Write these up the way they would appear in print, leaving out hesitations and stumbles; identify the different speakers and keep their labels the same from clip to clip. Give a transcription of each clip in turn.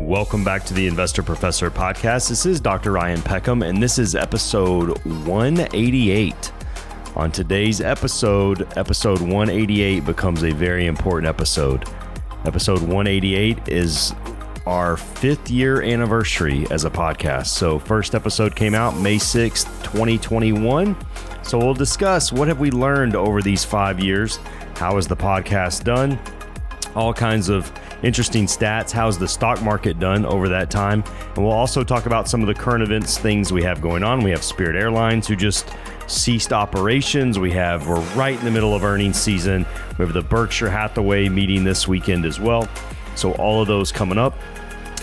Speaker 1: Welcome back to the Investor Professor podcast. This is Dr. Ryan Peckham, and this is episode 188. On today's episode 188 becomes a very important episode. Episode 188 is our 5th year anniversary as a podcast. So first episode came out May 6th, 2021. So we'll discuss what have we learned over these 5 years. How has the podcast done? All kinds of interesting stats. How's the stock market done over that time? And we'll also talk about some of the current events, things we have going on. We have Spirit Airlines who just ceased operations. We're right in the middle of earnings season. We have the Berkshire Hathaway meeting this weekend as well. So all of those coming up.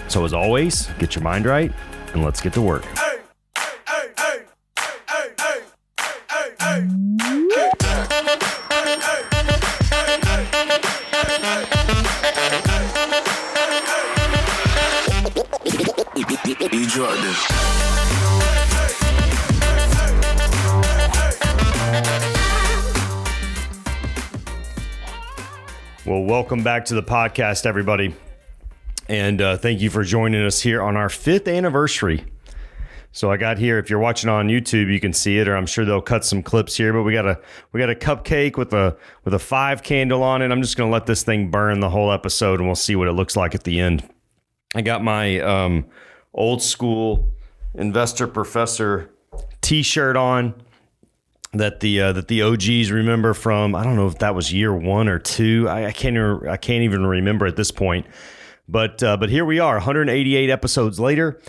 Speaker 1: So as always, get your mind right and let's get to work. Well, welcome back to the podcast, everybody. And thank you for joining us here on our 5th anniversary. So I got here, if you're watching on YouTube, you can see it, or I'm sure they'll cut some clips here, but we got a cupcake with a 5 candle on it. I'm just going to let this thing burn the whole episode and we'll see what it looks like at the end. I got my old school Investor Professor t-shirt on that the OGs remember from, I don't know if that was year 1 or 2. I can't even remember at this point. But here we are, 188 episodes later.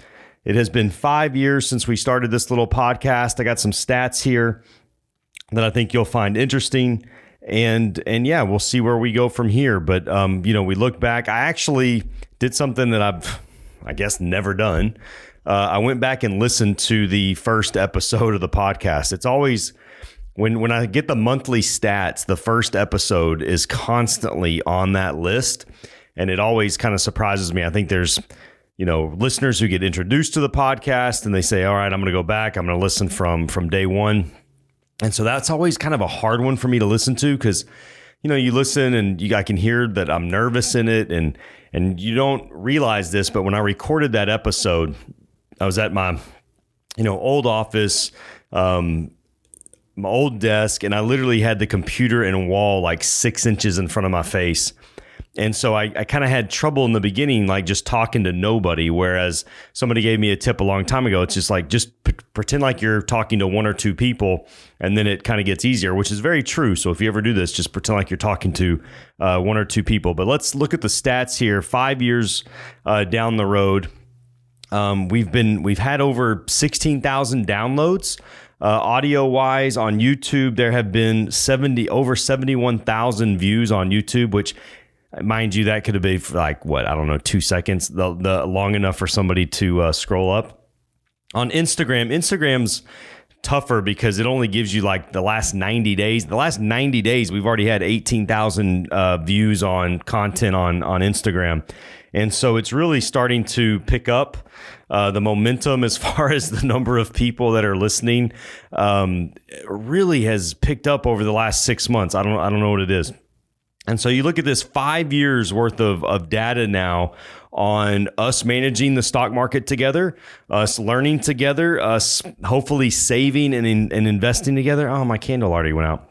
Speaker 1: It has been 5 years since we started this little podcast. I got some stats here that I think you'll find interesting. And yeah, we'll see where we go from here. But, we look back. I actually did something that I guess, never done. I went back and listened to the first episode of the podcast. It's always, when I get the monthly stats, the first episode is constantly on that list. And it always kind of surprises me. I think there's, listeners who get introduced to the podcast and they say, all right, I'm going to go back. I'm going to listen from day one. And so that's always kind of a hard one for me to listen to because, you listen and I can hear that I'm nervous in it and you don't realize this, but when I recorded that episode, I was at my, old office, my old desk, and I literally had the computer and a wall like 6 inches in front of my face. And so I kind of had trouble in the beginning, like just talking to nobody. Whereas somebody gave me a tip a long time ago. It's just like, pretend like you're talking to 1 or 2 people and then it kind of gets easier, which is very true. So if you ever do this, just pretend like you're talking to 1 or 2 people. But let's look at the stats here. 5 years down the road, we've had over 16,000 downloads. Audio wise on YouTube, there have been over 71,000 views on YouTube, which, mind you, that could have been for 2 seconds, the long enough for somebody to scroll up. On Instagram's tougher because it only gives you like the last 90 days. The last 90 days, we've already had 18,000 views on content on Instagram. And so it's really starting to pick up the momentum as far as the number of people that are listening really has picked up over the last 6 months. I don't know what it is. And so you look at this 5 years worth of data now on us managing the stock market together, us learning together, us hopefully saving and investing together. Oh, my candle already went out.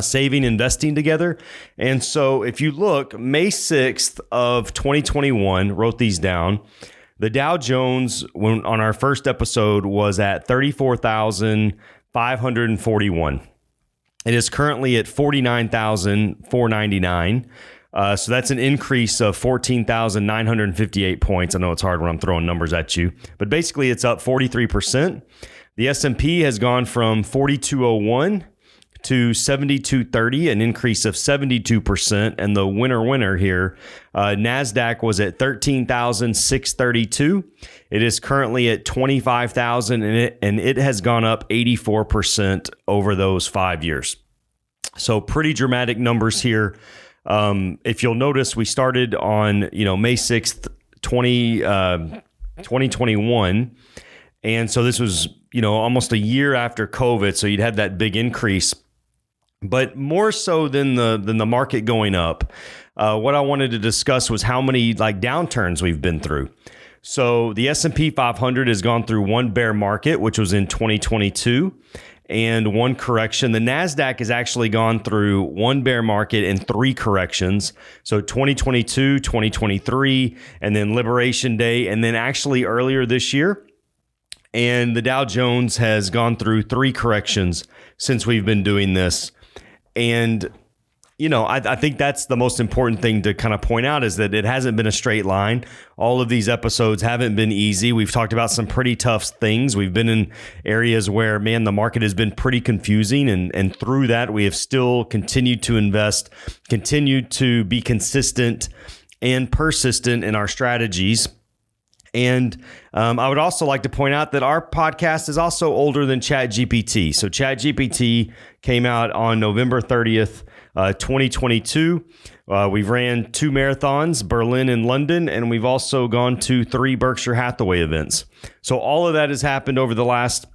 Speaker 1: Saving, investing together. And so if you look, May 6th of 2021, wrote these down. The Dow Jones, on our first episode, was at 34,541. It is currently at 49,499. So that's an increase of 14,958 points. I know it's hard when I'm throwing numbers at you, but basically it's up 43%. The S&P has gone from 4,201 to 7,230, an increase of 72%. And the winner here, NASDAQ was at 13,632. It is currently at 25,000, and it has gone up 84% over those 5 years. So pretty dramatic numbers here. If you'll notice, we started on May 6th, 2021. And so this was, almost a year after COVID. So you'd had that big increase. But more so than the market going up, what I wanted to discuss was how many like downturns we've been through. So the S&P 500 has gone through one bear market, which was in 2022, and one correction. The NASDAQ has actually gone through one bear market and three corrections. So 2022, 2023, and then Liberation Day, and then actually earlier this year. And the Dow Jones has gone through three corrections since we've been doing this. And I think that's the most important thing to kind of point out is that it hasn't been a straight line. All of these episodes haven't been easy. We've talked about some pretty tough things. We've been in areas where, man, the market has been pretty confusing. And through that, we have still continued to invest, continued to be consistent and persistent in our strategies. And I would also like to point out that our podcast is also older than ChatGPT. So ChatGPT came out on November 30th, 2022. We've ran 2 marathons, Berlin and London, and we've also gone to 3 Berkshire Hathaway events. So all of that has happened over the last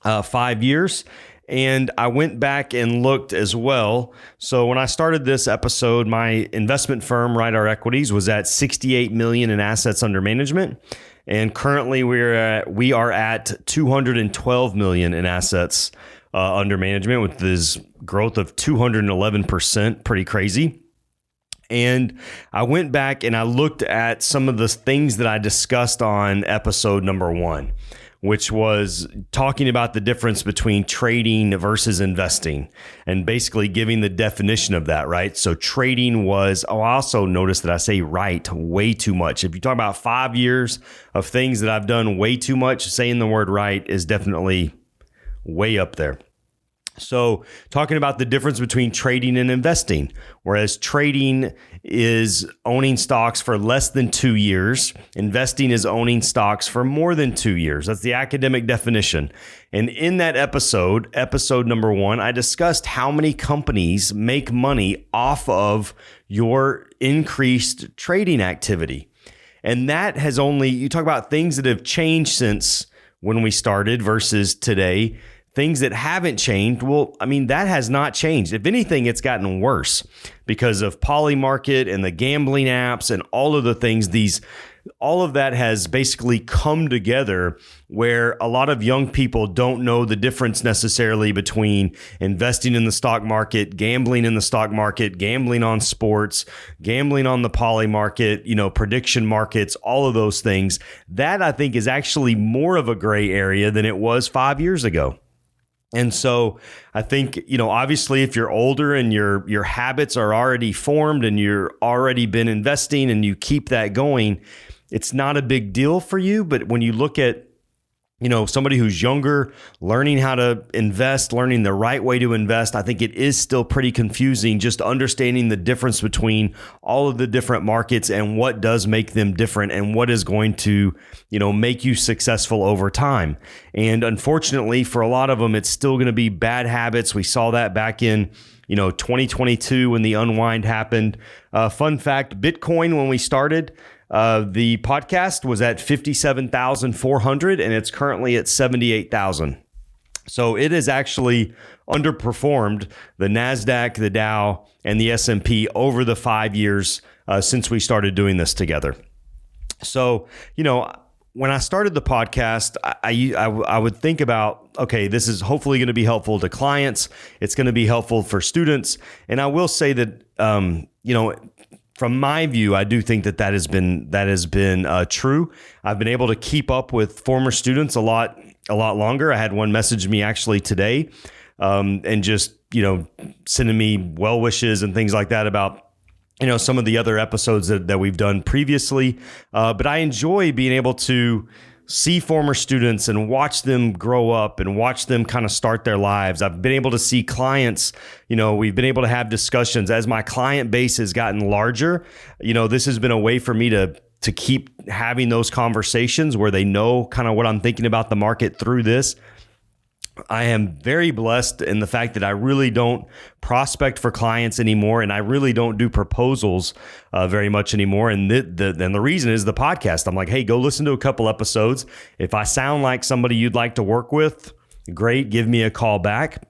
Speaker 1: 5 years. And I went back and looked as well. So when I started this episode, my investment firm, Right Our Equities, was at $68 million in assets under management. And currently we are at $212 million in assets under management, with this growth of 211%, pretty crazy. And I went back and I looked at some of the things that I discussed on episode number 1, which was talking about the difference between trading versus investing and basically giving the definition of that, right? So trading was, I also noticed that I say right way too much. If you talk about 5 years of things that I've done way too much, saying the word right is definitely way up there. So talking about the difference between trading and investing, whereas trading is owning stocks for less than 2 years, investing is owning stocks for more than 2 years. That's the academic definition. And in that episode number 1, I discussed how many companies make money off of your increased trading activity. And that has only, you talk about things that have changed since when we started versus today. Things that haven't changed, well, I mean, that has not changed. If anything, it's gotten worse because of Polymarket and the gambling apps and all of the things. All of that has basically come together where a lot of young people don't know the difference necessarily between investing in the stock market, gambling in the stock market, gambling on sports, gambling on the Polymarket, prediction markets, all of those things. That, I think, is actually more of a gray area than it was 5 years ago. And so I think, obviously if you're older and your habits are already formed and you're already been investing and you keep that going, it's not a big deal for you. But when you look at, somebody who's younger, learning how to invest, learning the right way to invest, I think it is still pretty confusing just understanding the difference between all of the different markets and what does make them different and what is going to, make you successful over time. And unfortunately, for a lot of them, it's still going to be bad habits. We saw that back in 2022 when the unwind happened. Fun fact, Bitcoin, when we started, the podcast was at 57,400 and it's currently at 78,000. So it has actually underperformed the NASDAQ, the Dow, and the S&P over the 5 years since we started doing this together. So, when I started the podcast, I would think about, okay, this is hopefully going to be helpful to clients. It's going to be helpful for students. And I will say that, from my view, I do think that has been true. I've been able to keep up with former students a lot longer. I had one message me actually today, and just sending me well wishes and things like that about some of the other episodes that we've done previously. But I enjoy being able to see former students and watch them grow up and watch them kind of start their lives. I've been able to see clients, we've been able to have discussions as my client base has gotten larger. This has been a way for me to keep having those conversations where they know kind of what I'm thinking about the market through this. I am very blessed in the fact that I really don't prospect for clients anymore, and I really don't do proposals very much anymore. And the reason is the podcast. I'm like, hey, go listen to a couple episodes. If I sound like somebody you'd like to work with, great, give me a call back.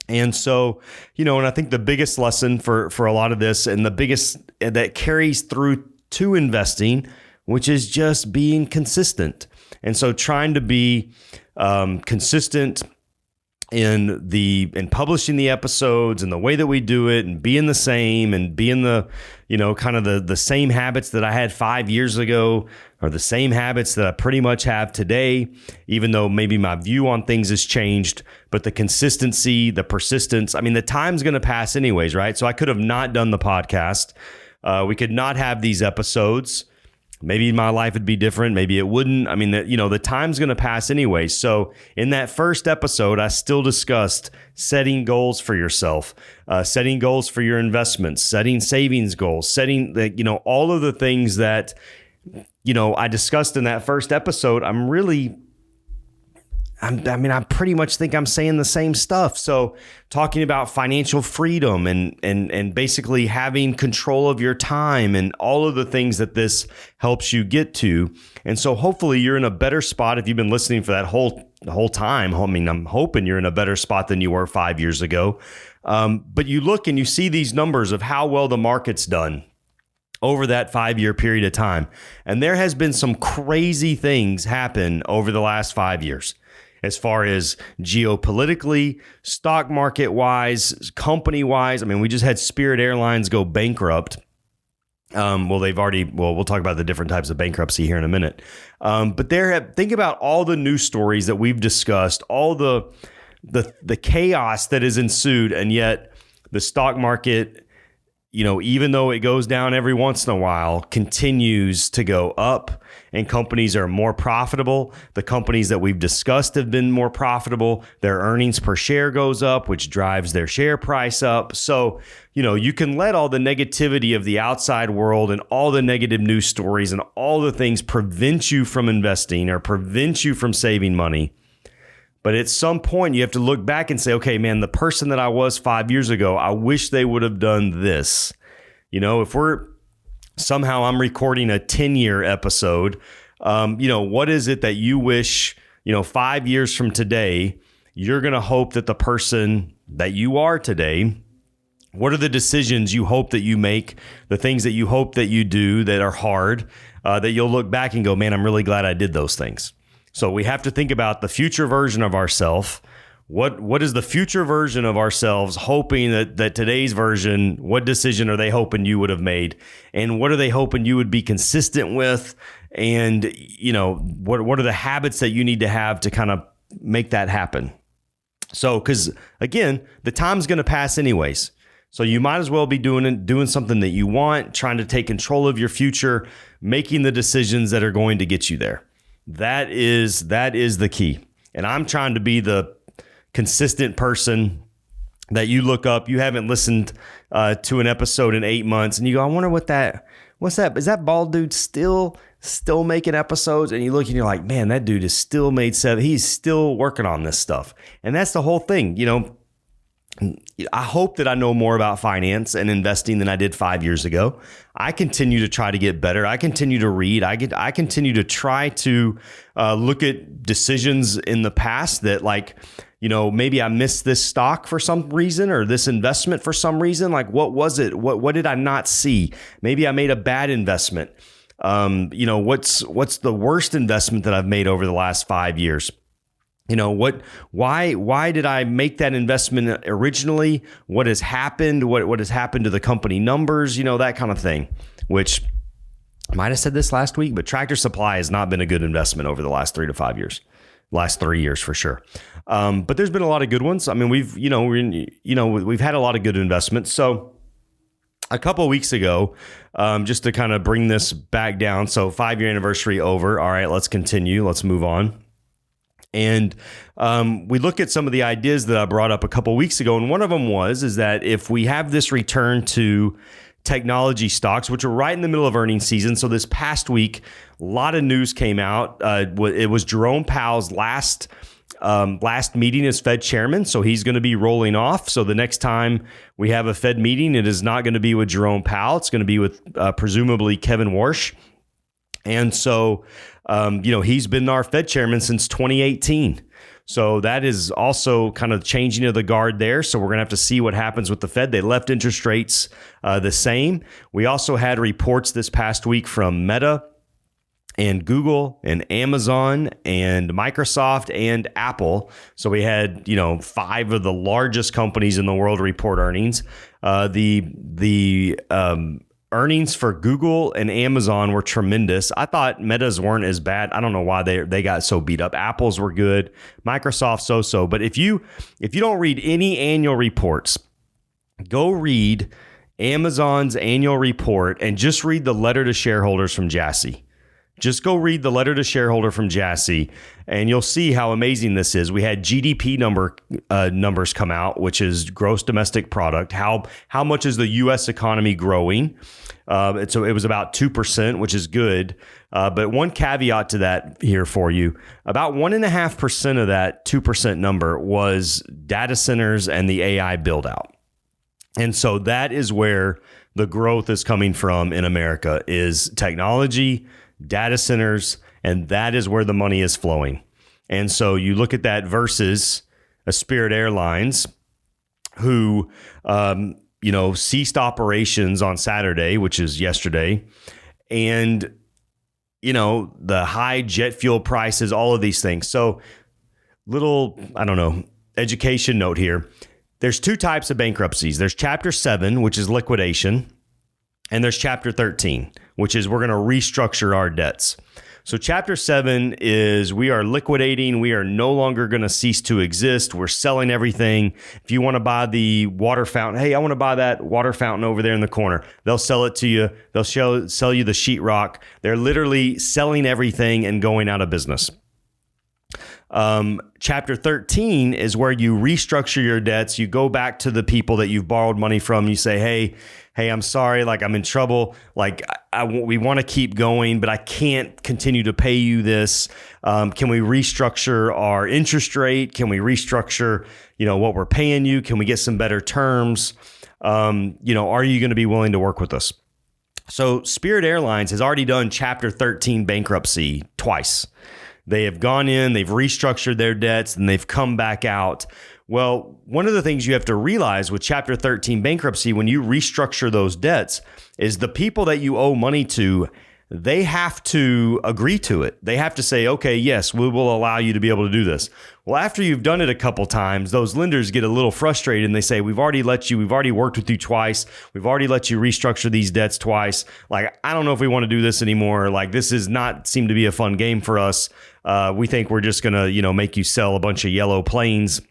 Speaker 1: And so, and I think the biggest lesson for a lot of this, and the biggest that carries through to investing, which is just being consistent. And so trying to be consistent in publishing the episodes and the way that we do it, and being the same, and being the, kind of the same habits that I had 5 years ago, or the same habits that I pretty much have today, even though maybe my view on things has changed. But the consistency, the persistence, the time's going to pass anyways, right? So I could have not done the podcast. We could not have these episodes. Maybe my life would be different. Maybe it wouldn't. The time's going to pass anyway. So in that first episode, I still discussed setting goals for yourself, setting goals for your investments, setting savings goals, setting all of the things that, I discussed in that first episode. I pretty much think I'm saying the same stuff. So talking about financial freedom and basically having control of your time and all of the things that this helps you get to. And so hopefully you're in a better spot if you've been listening for that whole time. I'm hoping you're in a better spot than you were 5 years ago. But you look and you see these numbers of how well the market's done over that 5-year period of time. And there has been some crazy things happen over the last 5 years. As far as geopolitically, stock market wise, company wise. We just had Spirit Airlines go bankrupt. We'll talk about the different types of bankruptcy here in a minute. But think about all the news stories that we've discussed, all the chaos that has ensued. And yet the stock market, even though it goes down every once in a while, continues to go up, and companies are more profitable. The companies that we've discussed have been more profitable. Their earnings per share goes up, which drives their share price up. So, you can let all the negativity of the outside world and all the negative news stories and all the things prevent you from investing or prevent you from saving money. But at some point, you have to look back and say, okay, man, the person that I was 5 years ago, I wish they would have done this. If I'm recording a 10-year episode, what is it that you wish, 5 years from today, you're going to hope that the person that you are today, what are the decisions you hope that you make, the things that you hope that you do that are hard, that you'll look back and go, man, I'm really glad I did those things. So we have to think about the future version of ourselves. What is the future version of ourselves hoping that today's version, what decision are they hoping you would have made? And what are they hoping you would be consistent with? And, what are the habits that you need to have to kind of make that happen? So, because again, the time's going to pass anyways. So you might as well be doing something that you want, trying to take control of your future, making the decisions that are going to get you there. That is the key. And I'm trying to be the consistent person that you look up. You haven't listened to an episode in 8 months and you go, I wonder what's that? Is that bald dude still making episodes? And you look and you're like, man, that dude is still made 7. He's still working on this stuff. And that's the whole thing. I hope that I know more about finance and investing than I did 5 years ago. I continue to try to get better. I continue to read. I continue to try to look at decisions in the past that, maybe I missed this stock for some reason or this investment for some reason. Like, what was it? What did I not see? Maybe I made a bad investment. What's the worst investment that I've made over the last 5 years? Why did I make that investment originally? What has happened? What has happened to the company numbers? That kind of thing, which I might have said this last week, but Tractor Supply has not been a good investment over the last 3 to 5 years, last 3 years for sure. But there's been a lot of good ones. We've had a lot of good investments. So a couple of weeks ago, just to kind of bring this back down. So 5-year anniversary over. All right, let's continue. Let's move on. And we look at some of the ideas that I brought up a couple of weeks ago. And one of them is that if we have this return to technology stocks, which are right in the middle of earnings season. So this past week, a lot of news came out. It was Jerome Powell's last meeting as Fed chairman. So he's going to be rolling off. So the next time we have a Fed meeting, it is not going to be with Jerome Powell. It's going to be with presumably Kevin Warsh. And so, he's been our Fed chairman since 2018. So that is also kind of changing of the guard there. So we're going to have to see what happens with the Fed. They left interest rates the same. We also had reports this past week from Meta and Google and Amazon and Microsoft and Apple. So we had, 5 of the largest companies in the world report earnings. The earnings for Google and Amazon were tremendous. I thought Meta's weren't as bad. I don't know why they got so beat up. Apple's were good. Microsoft so. But if you don't read any annual reports, go read Amazon's annual report and just read the letter to shareholders from Jassy. Just go read the letter to shareholder from Jassy, and you'll see how amazing this is. We had GDP numbers come out, which is gross domestic product. How much is the U.S. economy growing? So it was about 2%, which is good. But one caveat to that here for you: about 1.5% of that 2% number was data centers and the AI build out. And so that is where the growth is coming from in America, is technology, data centers, and that is where the money is flowing. And so you look at that versus a Spirit Airlines who, ceased operations on Saturday, which is yesterday. And, the high jet fuel prices, all of these things. So education note here. There's 2 types of bankruptcies. There's Chapter 7, which is liquidation. And there's Chapter 13, which is we're going to restructure our debts. So Chapter 7 is we are liquidating. We are no longer going to cease to exist. We're selling everything. If you want to buy the water fountain, hey, I want to buy that water fountain over there in the corner. They'll sell it to you. They'll sell you the sheetrock. They're literally selling everything and going out of business. Chapter 13 is where you restructure your debts. You go back to the people that you've borrowed money from. You say, hey, I'm sorry, I'm in trouble. We want to keep going, but I can't continue to pay you this. Can we restructure our interest rate? Can we restructure, what we're paying you? Can we get some better terms? Are you going to be willing to work with us? So Spirit Airlines has already done Chapter 13 bankruptcy twice. They have gone in, they've restructured their debts, and they've come back out. Well, one of the things you have to realize with Chapter 13 bankruptcy, when you restructure those debts, is the people that you owe money to, they have to agree to it. They have to say, okay, yes, we will allow you to be able to do this. Well, after you've done it a couple times, those lenders get a little frustrated and they say, we've already worked with you twice. We've already let you restructure these debts twice. I don't know if we want to do this anymore. This does not seem to be a fun game for us. We think we're just going to, make you sell a bunch of yellow planes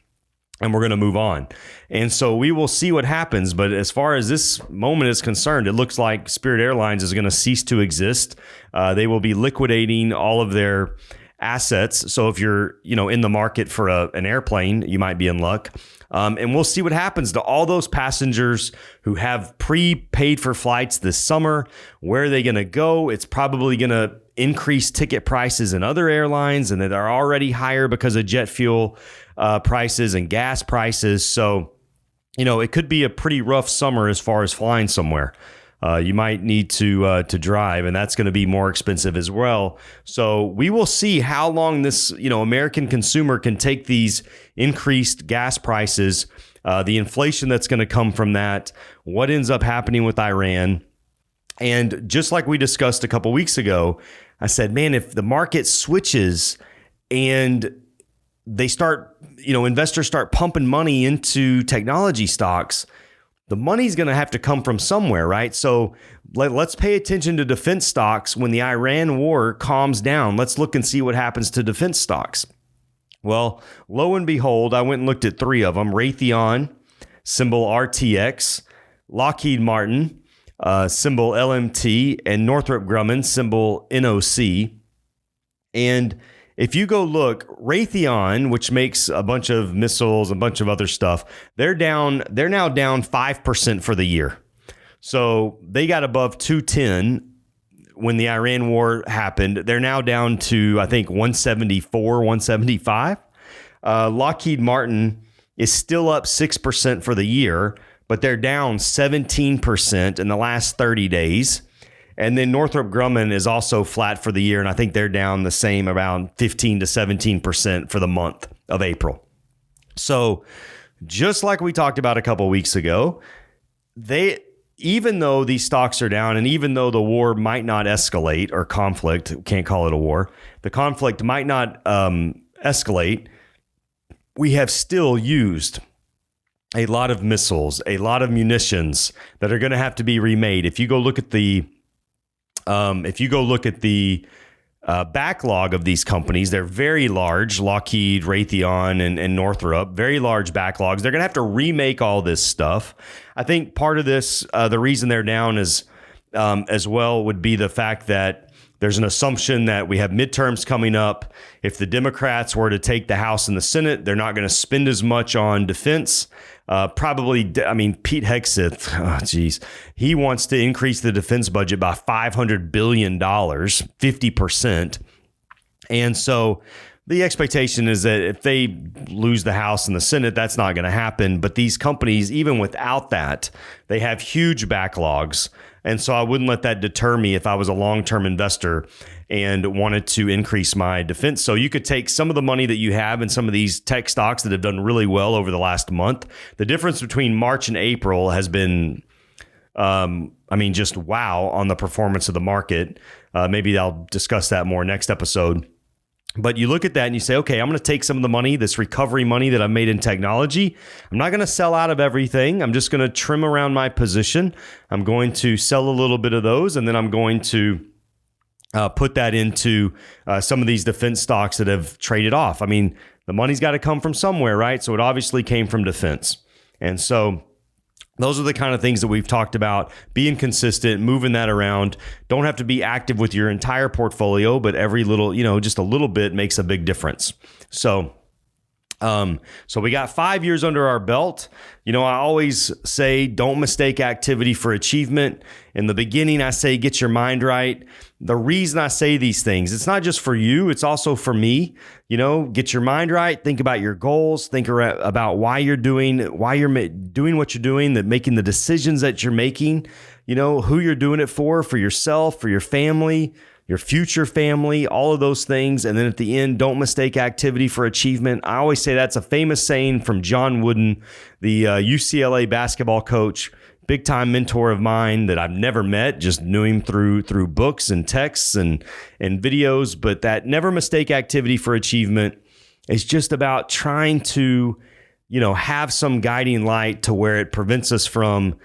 Speaker 1: and we're going to move on. And so we will see what happens. But as far as this moment is concerned, it looks like Spirit Airlines is going to cease to exist. They will be liquidating all of their assets. So if you're, in the market for an airplane, you might be in luck. And we'll see what happens to all those passengers who have prepaid for flights this summer. Where are they going to go? It's probably going to increase ticket prices in other airlines, and that are already higher because of jet fuel prices and gas prices. So, it could be a pretty rough summer as far as flying somewhere. You might need to drive, and that's going to be more expensive as well. So we will see how long this, American consumer can take these increased gas prices, the inflation that's going to come from that, what ends up happening with Iran. And just like we discussed a couple weeks ago, I said, man, if the market switches and they start, investors start pumping money into technology stocks, the money's going to have to come from somewhere, right? So let's pay attention to defense stocks when the Iran war calms down. Let's look and see what happens to defense stocks. Well, lo and behold, I went and looked at 3 of them: Raytheon, symbol RTX, Lockheed Martin, symbol LMT, and Northrop Grumman, symbol NOC. And if you go look, Raytheon, which makes a bunch of missiles, a bunch of other stuff, they're now down 5% for the year. So they got above 210 when the Iran war happened. They're now down to, I think, 174, 175. Lockheed Martin is still up 6% for the year, but they're down 17% in the last 30 days. And then Northrop Grumman is also flat for the year, and I think they're down the same, around 15 to 17% for the month. of April. So just like we talked about a couple of weeks ago, even though these stocks are down and even though the war might not escalate or conflict, can't call it a war, the conflict might not escalate, we have still used a lot of missiles, a lot of munitions that are going to have to be remade. If you go look at the backlog of these companies, they're very large, Lockheed, Raytheon, and Northrop, very large backlogs. They're going to have to remake all this stuff. I think part of this, the reason they're down is as well would be the fact that there's an assumption that we have midterms coming up. If the Democrats were to take the House and the Senate, they're not going to spend as much on defense. Pete Hegseth, he wants to increase the defense budget by $500 billion, 50%. And so the expectation is that if they lose the House and the Senate, that's not going to happen. But these companies, even without that, they have huge backlogs. And so I wouldn't let that deter me if I was a long-term investor and wanted to increase my defense. So you could take some of the money that you have in some of these tech stocks that have done really well over the last month. The difference between March and April has been, just wow on the performance of the market. Maybe I'll discuss that more next episode. But you look at that and you say, okay, I'm going to take some of the money, this recovery money that I've made in technology. I'm not going to sell out of everything. I'm just going to trim around my position. I'm going to sell a little bit of those, and then I'm going to put that into some of these defense stocks that have traded off. I mean, the money's got to come from somewhere, right? So it obviously came from defense. And so those are the kind of things that we've talked about, being consistent, moving that around. Don't have to be active with your entire portfolio, but every little, just a little bit makes a big difference. So we got 5 years under our belt. I always say, don't mistake activity for achievement. In the beginning, I say, get your mind right. The reason I say these things, it's not just for you, it's also for me. Get your mind right. Think about your goals. Think about why you're doing what you're doing, that making the decisions that you're making, who you're doing it for yourself, for your family, your future family, all of those things. And then at the end, don't mistake activity for achievement. I always say that's a famous saying from John Wooden, the UCLA basketball coach, big time mentor of mine that I've never met, just knew him through books and texts and videos. But that never mistake activity for achievement is just about trying to have some guiding light to where it prevents us from,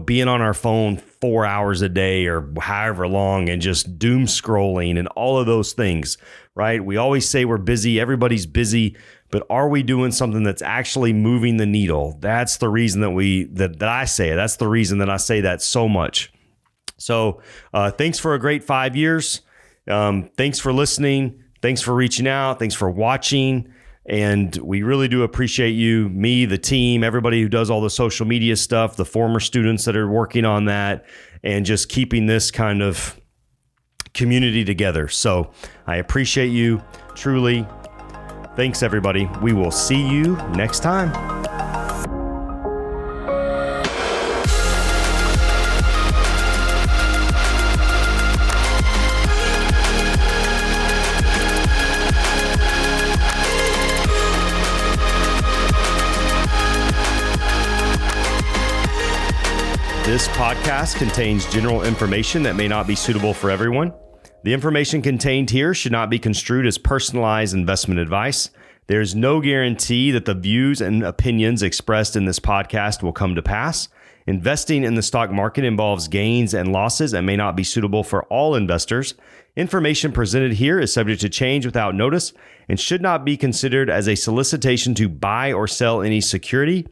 Speaker 1: being on our phone 4 hours a day or however long and just doom scrolling and all of those things, right? We always say we're busy. Everybody's busy, but are we doing something that's actually moving the needle? That's the reason that I say it. That's the reason that I say that so much. So thanks for a great 5 years. Thanks for listening. Thanks for reaching out. Thanks for watching. And we really do appreciate you, me, the team, everybody who does all the social media stuff, the former students that are working on that, and just keeping this kind of community together. So I appreciate you truly. Thanks, everybody. We will see you next time. This podcast contains general information that may not be suitable for everyone. The information contained here should not be construed as personalized investment advice. There is no guarantee that the views and opinions expressed in this podcast will come to pass. Investing in the stock market involves gains and losses and may not be suitable for all investors. Information presented here is subject to change without notice and should not be considered as a solicitation to buy or sell any security.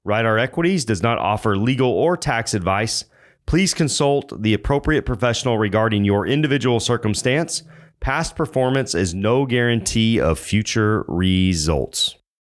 Speaker 1: Right R Equities does not offer legal or tax advice. Please consult the appropriate professional regarding your individual circumstance. Past performance is no guarantee of future results.